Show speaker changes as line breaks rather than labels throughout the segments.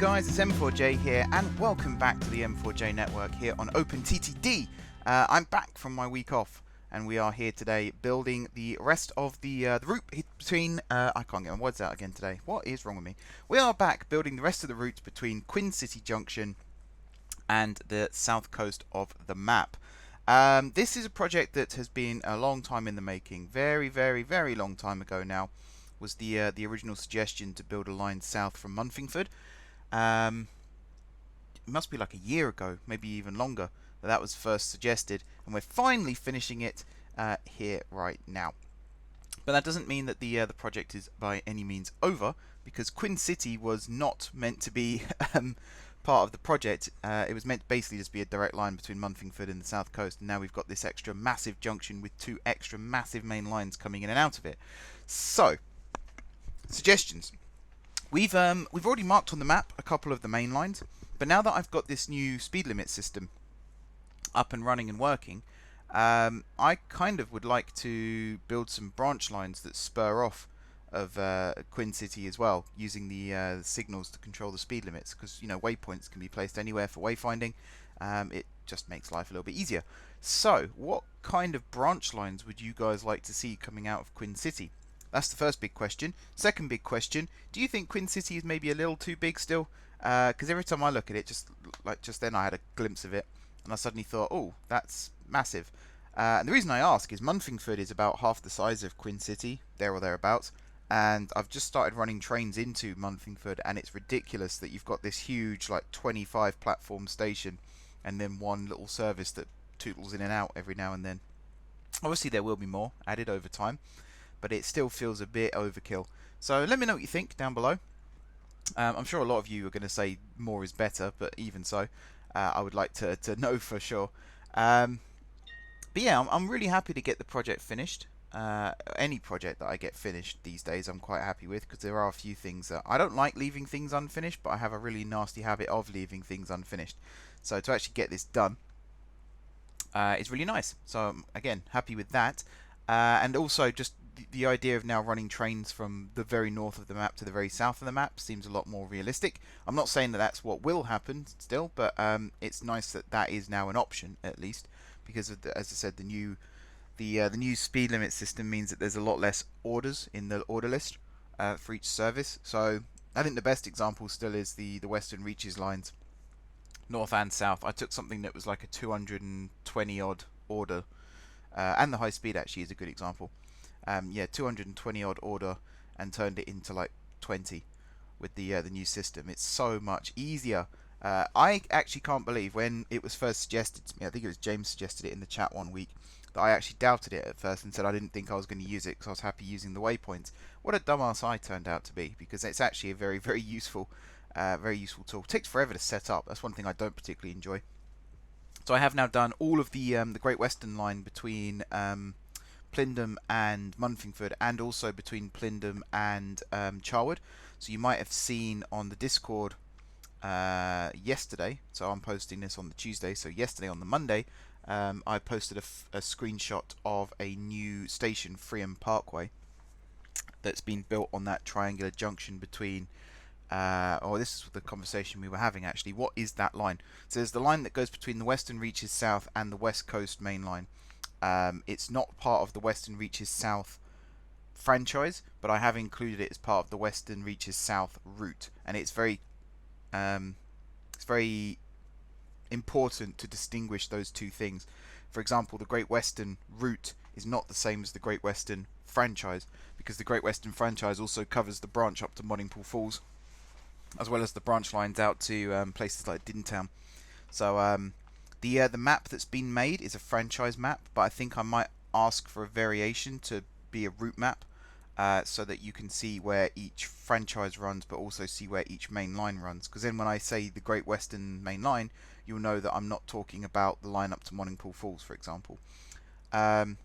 guys, it's M4J here, and welcome back to the M4J network here on OpenTTD. I'm back from my week off, and we are here today building the rest of the route between, I can't get my words out again today. What is wrong with me? We are back building the rest of the route between Quincity Junction and the south coast of the map. This is a project that has been a long time in the making. Very long time ago now was the original suggestion to build a line south from Munfingford. It must be like a year ago, maybe even longer, that was first suggested, and we're finally finishing it here right now. But that doesn't mean that the project is by any means over, because Quincity was not meant to be part of the project. It was meant to basically just be a direct line between Munfingford and the south coast, and now we've got this extra massive junction with two extra massive main lines coming in and out of it. So, suggestions. We've already marked on the map a couple of the main lines, but now that I've got this new speed limit system up and running and working, I kind of would like to build some branch lines that spur off of Quincity as well, using the signals to control the speed limits, because waypoints can be placed anywhere for wayfinding. It just makes life a little bit easier. So, what kind of branch lines would you guys like to see coming out of Quincity? That's the first big question. Second big question, do you think Quincity is maybe a little too big still? Because every time I look at it, just then I had a glimpse of it, and I suddenly thought, oh, that's massive. And the reason I ask is Munfingford is about half the size of Quincity, there or thereabouts, and I've just started running trains into Munfingford, and it's ridiculous that you've got this huge, 25 platform station, and then one little service that tootles in and out every now and then. Obviously there will be more added over time, but it still feels a bit overkill. So let me know what you think down below. I'm sure a lot of you are going to say more is better, but even so, I would like to know for sure. But yeah, I'm really happy to get the project finished. Any project that I get finished these days I'm quite happy with, because there are a few things that I don't like leaving things unfinished, but I have a really nasty habit of leaving things unfinished. So to actually get this done is really nice. So again, happy with that. And also just the idea of now running trains from the very north of the map to the very south of the map seems a lot more realistic. I'm not saying that that's what will happen still, but it's nice that that is now an option at least, because of as I said, the new speed limit system means that there's a lot less orders in the order list for each service. So I think the best example still is the Western Reaches lines, north and south. I took something that was like a 220 odd order, and the high speed actually is a good example. Yeah, 220 odd order, and turned it into like 20 with the new system. It's so much easier. I actually can't believe when it was first suggested to me, I think it was James suggested it in the chat one week, that I actually doubted it at first and said I didn't think I was going to use it because I was happy using the waypoints. What a dumbass I turned out to be, because it's actually a very useful tool. It takes forever to set up. That's one thing I don't particularly enjoy. So I have now done all of the Great Western line between Plindham and Munfingford, and also between Plindham and Charwood. So you might have seen on the Discord yesterday, so I'm posting this on the Tuesday, so yesterday on the Monday, I posted a screenshot of a new station, Freeham Parkway, that's been built on that triangular junction between this is the conversation we were having actually. What is that line? So there's the line that goes between the Western Reaches South and the West Coast main line. It's not part of the Western Reaches South franchise, but I have included it as part of the Western Reaches South route, and it's very important to distinguish those two things. For example, the Great Western route is not the same as the Great Western franchise, because the Great Western franchise also covers the branch up to Moddingpool Falls, as well as the branch lines out to places like Dintown. So the map that's been made is a franchise map, but I think I might ask for a variation to be a route map, so that you can see where each franchise runs, but also see where each main line runs. Because then when I say the Great Western main line, you'll know that I'm not talking about the line up to Moddingpool Falls, for example. But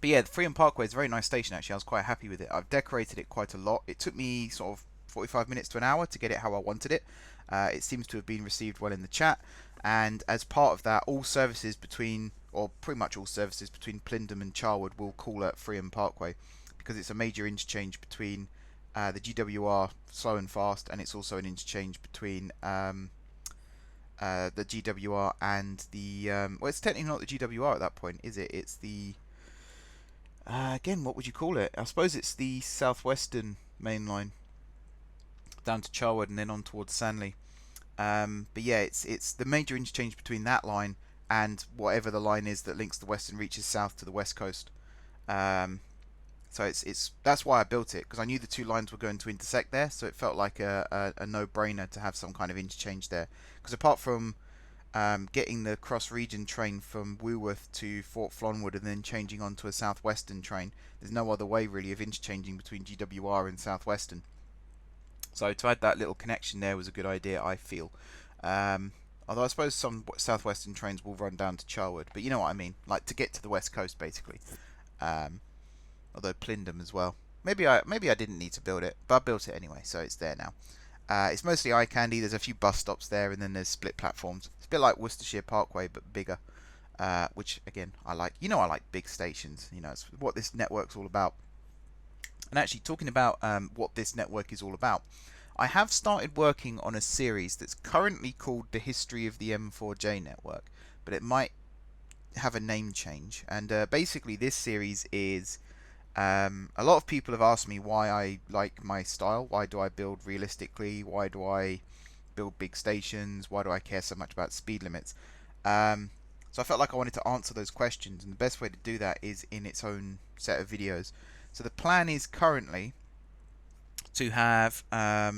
yeah, the Freeham Parkway is a very nice station actually. I was quite happy with it. I've decorated it quite a lot. It took me sort of 45 minutes to an hour to get it how I wanted it. It seems to have been received well in the chat, and as part of that, all services between, or pretty much all services between Plindham and Charwood will call at Freeham Parkway, because it's a major interchange between the GWR slow and fast, and it's also an interchange between the GWR and the well, it's technically not the GWR at that point, is it? It's the again, what would you call it? I suppose it's the southwestern main line down to Charwood and then on towards Sanley. But yeah, it's the major interchange between that line and whatever the line is that links the western reaches south to the west coast. So it's that's why I built it, because I knew the two lines were going to intersect there, so it felt like a no-brainer to have some kind of interchange there. Because apart from getting the cross-region train from Woolworth to Fort Flonwood and then changing onto a southwestern train, there's no other way really of interchanging between GWR and southwestern. So to add that little connection there was a good idea, I feel. Although I suppose some southwestern trains will run down to Charwood, but you know what I mean, like to get to the west coast basically. Although Plindham as well. Maybe I didn't need to build it, but I built it anyway, so it's there now. It's mostly eye candy. There's a few bus stops there, and then there's split platforms. It's a bit like Worcestershire Parkway, but bigger. Which again, I like. You know, I like big stations. You know, it's what this network's all about. And actually, talking about what this network is all about, I have started working on a series that's currently called The History of the M4J Network, but it might have a name change. And basically, this series is a lot of people have asked me why I like my style. Why do I build realistically? Why do I build big stations? Why do I care so much about speed limits? So I felt like I wanted to answer those questions, and the best way to do that is in its own set of videos. So the plan is currently to have a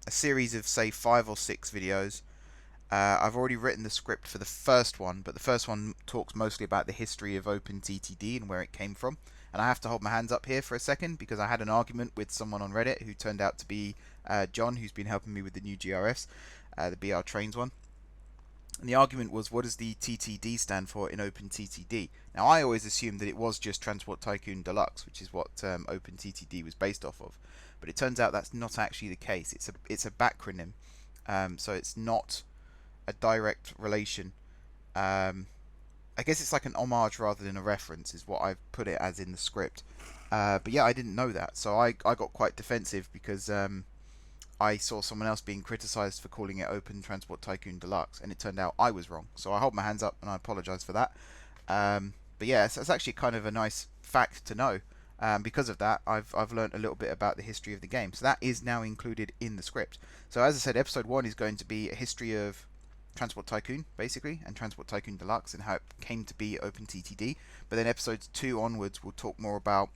series of say 5 or 6 videos. I've already written the script for the first one, but the first one talks mostly about the history of OpenTTD and where it came from. And I have to hold my hands up here for a second, because I had an argument with someone on Reddit who turned out to be John, who's been helping me with the new GRS, the BR Trains one. And the argument was, what does the TTD stand for in OpenTTD? Now, I always assumed that it was just Transport Tycoon Deluxe, which is what OpenTTD was based off of. But it turns out that's not actually the case. It's a backronym, so it's not a direct relation. I guess it's like an homage rather than a reference, is what I've put it as in the script. But yeah, I didn't know that, so I got quite defensive because I saw someone else being criticised for calling it Open Transport Tycoon Deluxe, and it turned out I was wrong. So I hold my hands up and I apologise for that. But yeah, it's actually kind of a nice fact to know. Because of that, I've learned a little bit about the history of the game. So that is now included in the script. So as I said, episode 1 is going to be a history of Transport Tycoon, basically, and Transport Tycoon Deluxe, and how it came to be OpenTTD. But then episodes 2 onwards will talk more about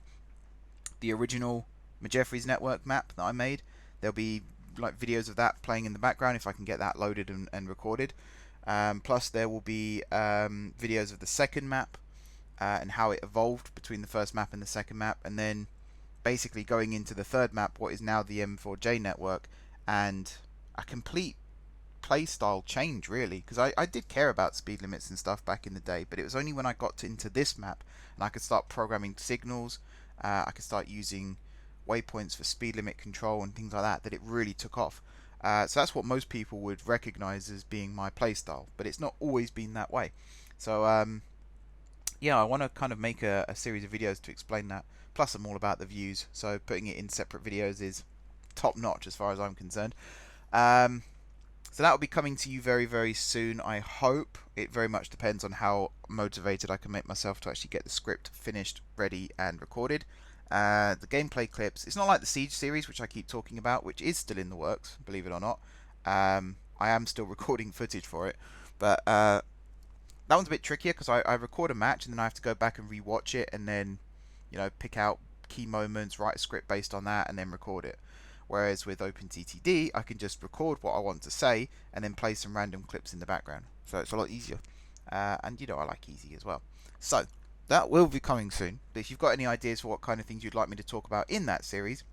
the original Majeffries network map that I made. There'll be like videos of that playing in the background if I can get that loaded and recorded. Plus there will be videos of the second map and how it evolved between the first map and the second map, and then basically going into the third map, what is now the M4J network, and a complete playstyle change really, because I did care about speed limits and stuff back in the day, but it was only when I got into this map and I could start programming signals, I could start using waypoints for speed limit control and things like that, that it really took off. So that's what most people would recognize as being my playstyle, but it's not always been that way. So yeah, I want to kind of make a series of videos to explain that. Plus I'm all about the views, so putting it in separate videos is top notch as far as I'm concerned. So that will be coming to you very, very soon, I hope. It very much depends on how motivated I can make myself to actually get the script finished, ready, and recorded. The gameplay clips, it's not like the Siege series, which I keep talking about, which is still in the works, believe it or not. I am still recording footage for it, but that one's a bit trickier, because I record a match, and then I have to go back and rewatch it, and then, you know, pick out key moments, write a script based on that, and then record it. Whereas with OpenTTD, I can just record what I want to say and then play some random clips in the background. So it's a lot easier. And you know, I like easy as well. So that will be coming soon. But if you've got any ideas for what kind of things you'd like me to talk about in that series,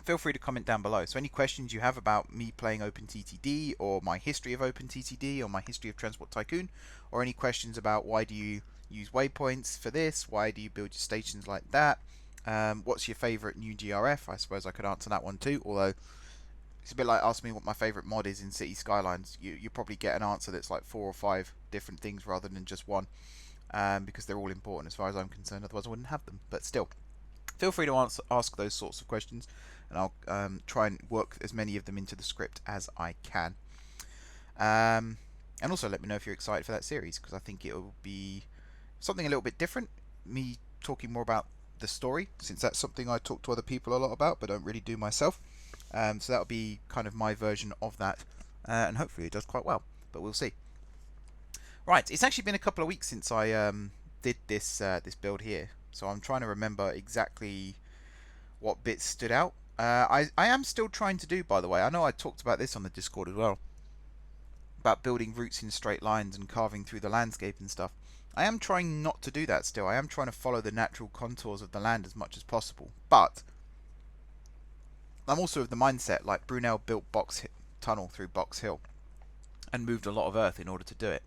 feel free to comment down below. So any questions you have about me playing OpenTTD, or my history of OpenTTD, or my history of Transport Tycoon, or any questions about why do you use waypoints for this, why do you build your stations like that, what's your favourite new GRF? I suppose I could answer that one too, although it's a bit like asking me what my favourite mod is in City Skylines. You probably get an answer that's like 4 or 5 different things rather than just one, because they're all important as far as I'm concerned, otherwise I wouldn't have them. But still, feel free to ask those sorts of questions. and I'll try and work as many of them into the script as I can. And also let me know if you're excited for that series, because I think it will be something a little bit different. Me talking more about the story, since that's something I talk to other people a lot about but don't really do myself. So that'll be kind of my version of that, and hopefully it does quite well, but we'll see. Right, it's actually been a couple of weeks since I did this build here, so I'm trying to remember exactly what bits stood out. I am still trying to do, by the way, I know I talked about this on the Discord as well, about building routes in straight lines and carving through the landscape and stuff. I am trying not to do that still. I am trying to follow the natural contours of the land as much as possible, but I'm also of the mindset, like Brunel built Tunnel through Box Hill and moved a lot of earth in order to do it.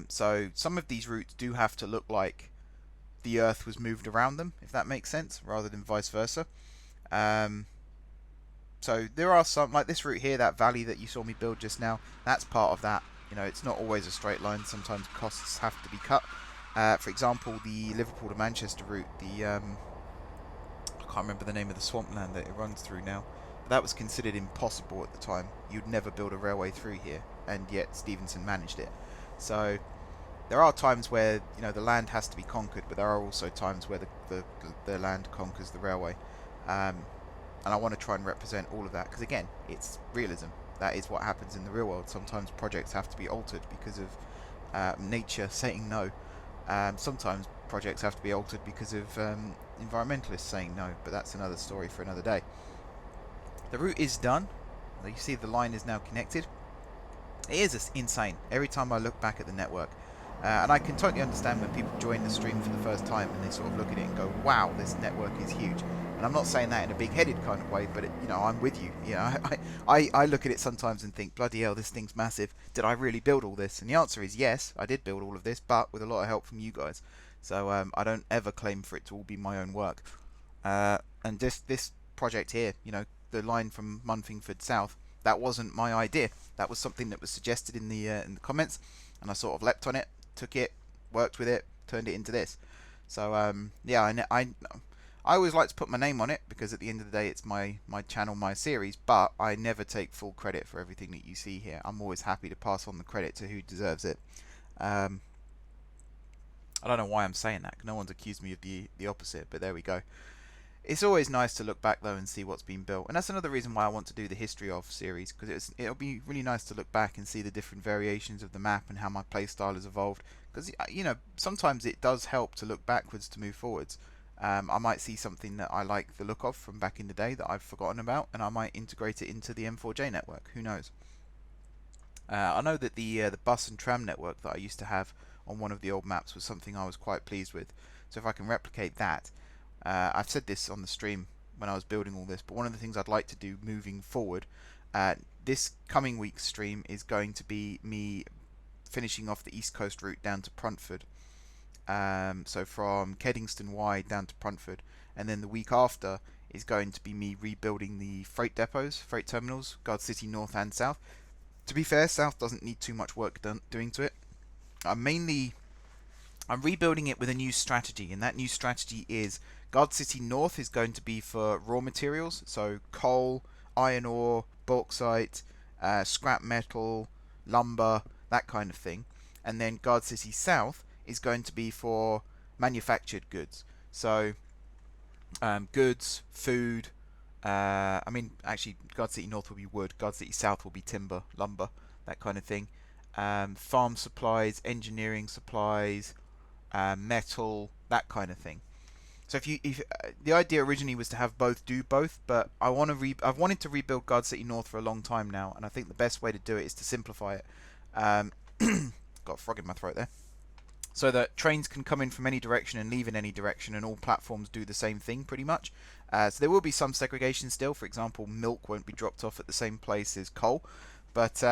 So some of these routes do have to look like the earth was moved around them, if that makes sense, rather than vice versa. So there are some, like this route here, that valley that you saw me build just now, that's part of that. You know, it's not always a straight line. Sometimes costs have to be cut. For example, the Liverpool to Manchester route, I can't remember the name of the swampland that it runs through now, but that was considered impossible at the time. You'd never build a railway through here, and yet Stevenson managed it. So there are times where, you know, the land has to be conquered, but there are also times where the land conquers the railway. And I want to try and represent all of that, because again, it's realism. That is what happens in the real world. Sometimes projects have to be altered because of nature saying no. Sometimes projects have to be altered because of environmentalists saying no, but that's another story for another day. The route is done. You see the line is now connected. It is insane every time I look back at the network. And I can totally understand when people join the stream for the first time and they sort of look at it and go, wow, this network is huge. And I'm not saying that in a big-headed kind of way, but you know, I'm with you. You know, I look at it sometimes and think, bloody hell, this thing's massive. Did I really build all this? And the answer is yes, I did build all of this, but with a lot of help from you guys. So I don't ever claim for it to all be my own work. And this project here, you know, the line from Munfingford South, that wasn't my idea. That was something that was suggested in the comments, and I sort of leapt on it, took it, worked with it, turned it into this. So yeah, I always like to put my name on it, because at the end of the day it's my channel, my series, but I never take full credit for everything that you see here. I'm always happy to pass on the credit to who deserves it. I don't know why I'm saying that, 'cause no one's accused me of the opposite, but there we go. It's always nice to look back though and see what's been built, and that's another reason why I want to do the history of series, because it'll be really nice to look back and see the different variations of the map and how my playstyle has evolved, because you know, sometimes it does help to look backwards to move forwards. I might see something that I like the look of from back in the day that I've forgotten about, and I might integrate it into the M4J network. Who knows? I know that the bus and tram network that I used to have on one of the old maps was something I was quite pleased with. So if I can replicate that, I've said this on the stream when I was building all this, but one of the things I'd like to do moving forward, this coming week's stream is going to be me finishing off the East Coast route down to Pruntford. So from Kingston wide down to Pruntford, and then the week after is going to be me rebuilding the freight depots, freight terminals, Gardcity North and South. To be fair, South doesn't need too much work doing to it. I'm rebuilding it with a new strategy, and that new strategy is Gardcity North is going to be for raw materials, so coal, iron ore, bauxite, scrap metal, lumber, that kind of thing. And then Gardcity South is going to be for manufactured goods, so goods, food. I mean, actually, Gardcity North will be wood, Gardcity South will be timber, lumber, that kind of thing. Farm supplies, engineering supplies, metal, that kind of thing. So if the idea originally was to have both do both, but I've wanted to rebuild Gardcity North for a long time now, and I think the best way to do it is to simplify it. Got a frog in my throat there. So that trains can come in from any direction and leave in any direction, and all platforms do the same thing pretty much. So there will be some segregation still. For example, milk won't be dropped off at the same place as coal, but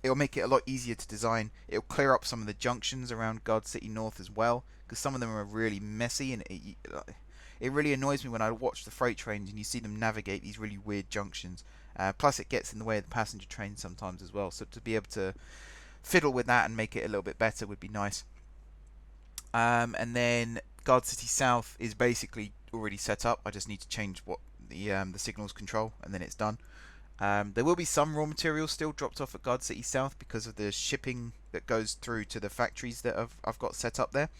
it'll make it a lot easier to design. It'll clear up some of the junctions around Gardcity North as well, because some of them are really messy, and it really annoys me when I watch the freight trains and you see them navigate these really weird junctions. Plus it gets in the way of the passenger trains sometimes as well, so to be able to fiddle with that and make it a little bit better would be nice. And then Gardcity South is basically already set up. I just need to change what the signals control, and then it's done. There will be some raw materials still dropped off at Gardcity South because of the shipping that goes through to the factories that I've got set up there.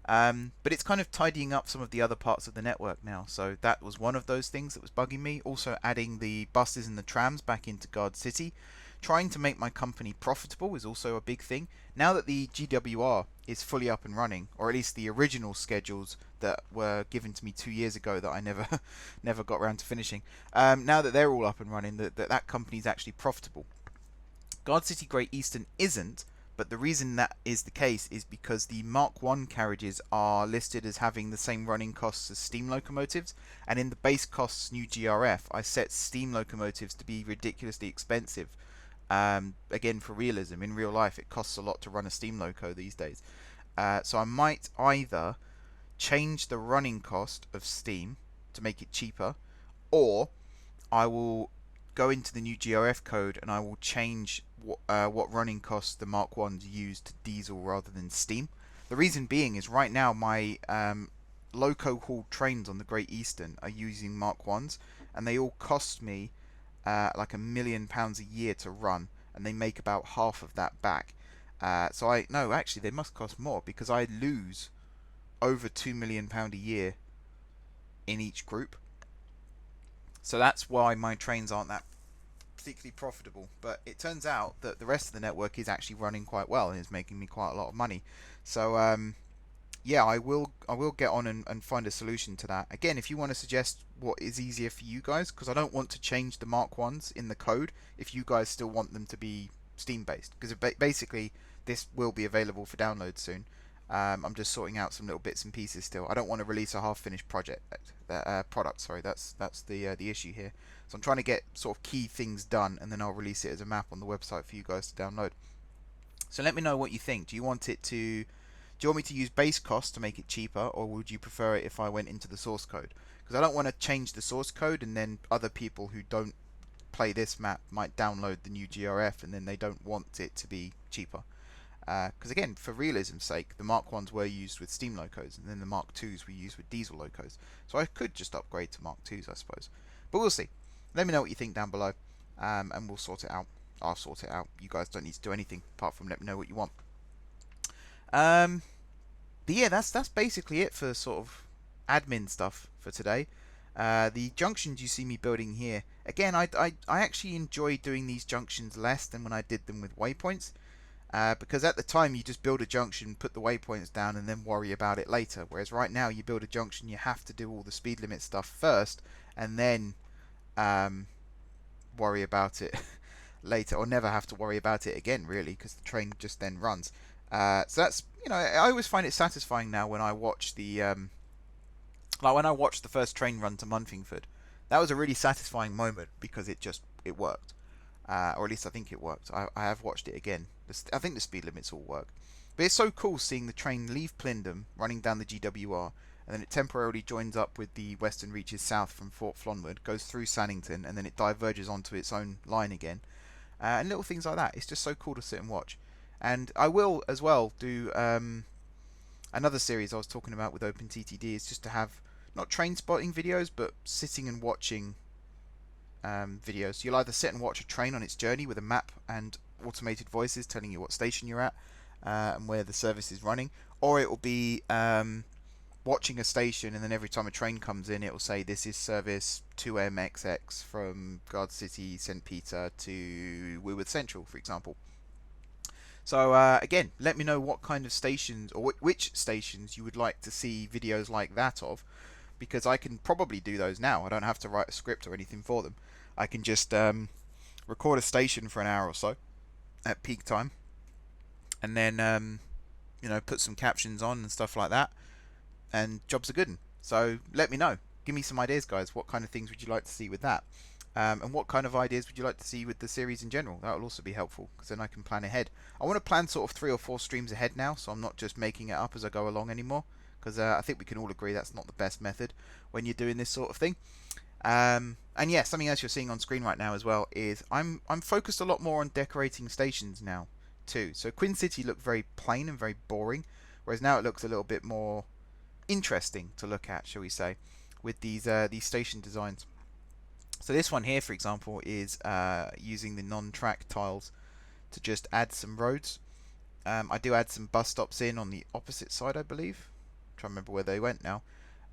But it's kind of tidying up some of the other parts of the network now. So that was one of those things that was bugging me. Also adding the buses and the trams back into Gardcity. Trying to make my company profitable is also a big thing. Now that the GWR is fully up and running, or at least the original schedules that were given to me 2 years ago that I never got around to finishing. Now that they're all up and running, that company is actually profitable. Gardcity Great Eastern isn't, but the reason that is the case is because the Mark 1 carriages are listed as having the same running costs as steam locomotives, and in the base costs new GRF I set steam locomotives to be ridiculously expensive. Again, for realism, in real life it costs a lot to run a steam loco these days. So I might either change the running cost of steam to make it cheaper, or I will go into the new GRF code and I will change what running costs the Mark 1s use to diesel rather than steam. The reason being is right now my loco hauled trains on the Great Eastern are using Mark 1s, and they all cost me like £1 million a year to run, and they make about half of that back. No, actually they must cost more, because I lose over £2 million a year in each group. So that's why my trains aren't that particularly profitable. But it turns out that the rest of the network is actually running quite well and is making me quite a lot of money. So yeah, I will get on and find a solution to that. Again, if you want to suggest what is easier for you guys, because I don't want to change the Mark 1s in the code if you guys still want them to be Steam based, because basically this will be available for download soon. I'm just sorting out some little bits and pieces still. I don't want to release a half-finished product. Sorry, that's the issue here. So I'm trying to get sort of key things done, and then I'll release it as a map on the website for you guys to download. So let me know what you think. Do you want me to use base cost to make it cheaper, or would you prefer it if I went into the source code? Because I don't want to change the source code and then other people who don't play this map might download the new GRF and then they don't want it to be cheaper. Because again, for realism's sake, the Mark 1s were used with steam locos, and then the Mark 2s were used with diesel locos. So I could just upgrade to Mark 2s, I suppose. But we'll see. Let me know what you think down below, and we'll sort it out. I'll sort it out. You guys don't need to do anything apart from let me know what you want. But yeah, that's basically it for sort of admin stuff for today. The junctions you see me building here, again, I actually enjoy doing these junctions less than when I did them with waypoints. Because at the time you just build a junction, put the waypoints down, and then worry about it later. Whereas right now you build a junction, you have to do all the speed limit stuff first, and then worry about it later, or never have to worry about it again, really, because the train just then runs. So that's, I always find it satisfying now when I watch the when I watched the first train run to Munfingford. That was a really satisfying moment because it worked. Or at least I think it worked. I have watched it again. I think the speed limits all work. But it's so cool seeing the train leave Plindon, running down the GWR, and then it temporarily joins up with the Western Reaches South from Fort Flonwood, goes through Sannington, and then it diverges onto its own line again. And little things like that. It's just so cool to sit and watch. And I will as well do another series I was talking about with OpenTTD, is just to have not train spotting videos, but sitting and watching videos. You'll either sit and watch a train on its journey with a map and automated voices telling you what station you're at and where the service is running, or it will be watching a station, and then every time a train comes in it will say this is service 2MXX from Gardcity St Peter to Woolworth Central, for example. So again, let me know what kind of stations, or which stations you would like to see videos like that of, because I can probably do those now. I don't have to write a script or anything for them. I can just record a station for an hour or so at peak time, and then put some captions on and stuff like that, and jobs are good 'un. So let me know. Give me some ideas, guys. What kind of things would you like to see with that? And what kind of ideas would you like to see with the series in general? That will also be helpful, because then I can plan ahead. I want to plan sort of 3 or 4 streams ahead now, so I'm not just making it up as I go along anymore, because I think we can all agree that's not the best method when you're doing this sort of thing. And yeah, something else you're seeing on screen right now as well is I'm focused a lot more on decorating stations now too. So Quincity looked very plain and very boring, whereas now it looks a little bit more interesting to look at, shall we say, with these station designs. So this one here, for example, is using the non-track tiles to just add some roads. I do add some bus stops in on the opposite side, I believe. I'm trying to remember where they went now.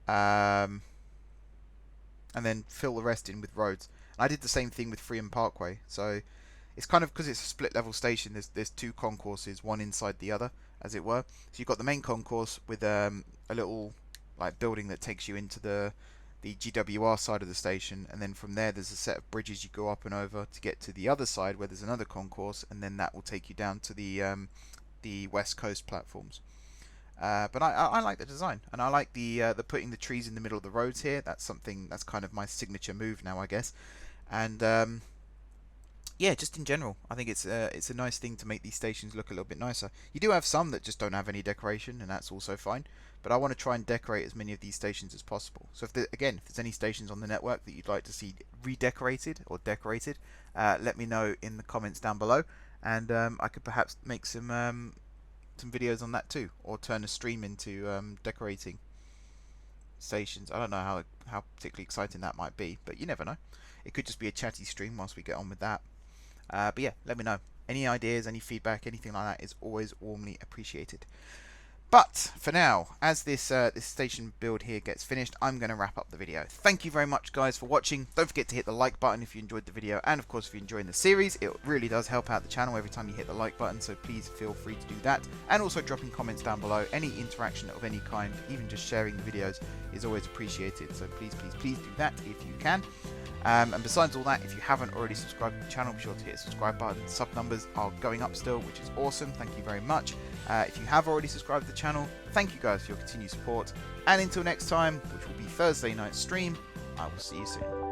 And then fill the rest in with roads. And I did the same thing with Freeham Parkway. So it's kind of, because it's a split level station, there's two concourses, one inside the other, as it were. So you've got the main concourse with a little like building that takes you into the GWR side of the station, and then from there there's a set of bridges you go up and over to get to the other side where there's another concourse, and then that will take you down to the West Coast platforms. But I like the design, and I like the putting the trees in the middle of the roads here. That's something that's kind of my signature move now, I guess. And yeah, just in general, I think it's a nice thing to make these stations look a little bit nicer. You do have some that just don't have any decoration, and that's also fine. But I want to try and decorate as many of these stations as possible. So if there's any stations on the network that you'd like to see redecorated or decorated, let me know in the comments down below, and I could perhaps make some videos on that too, or turn a stream into decorating stations. I don't know how particularly exciting that might be, but you never know. It could just be a chatty stream whilst we get on with that. But yeah, let me know. Any ideas, any feedback, anything like that is always warmly appreciated. But for now, as this station build here gets finished, I'm going to wrap up the video. Thank you very much, guys, for watching. Don't forget to hit the like button if you enjoyed the video, and of course if you're enjoying the series. It really does help out the channel every time you hit the like button, so please feel free to do that. And also dropping comments down below. Any interaction of any kind, even just sharing the videos, is always appreciated. So please, please, please do that if you can. And besides all that, if you haven't already subscribed to the channel, be sure to hit the subscribe button. Sub numbers are going up still, which is awesome. Thank you very much. If you have already subscribed to the channel, thank you guys for your continued support. And until next time, which will be Thursday night stream, I will see you soon.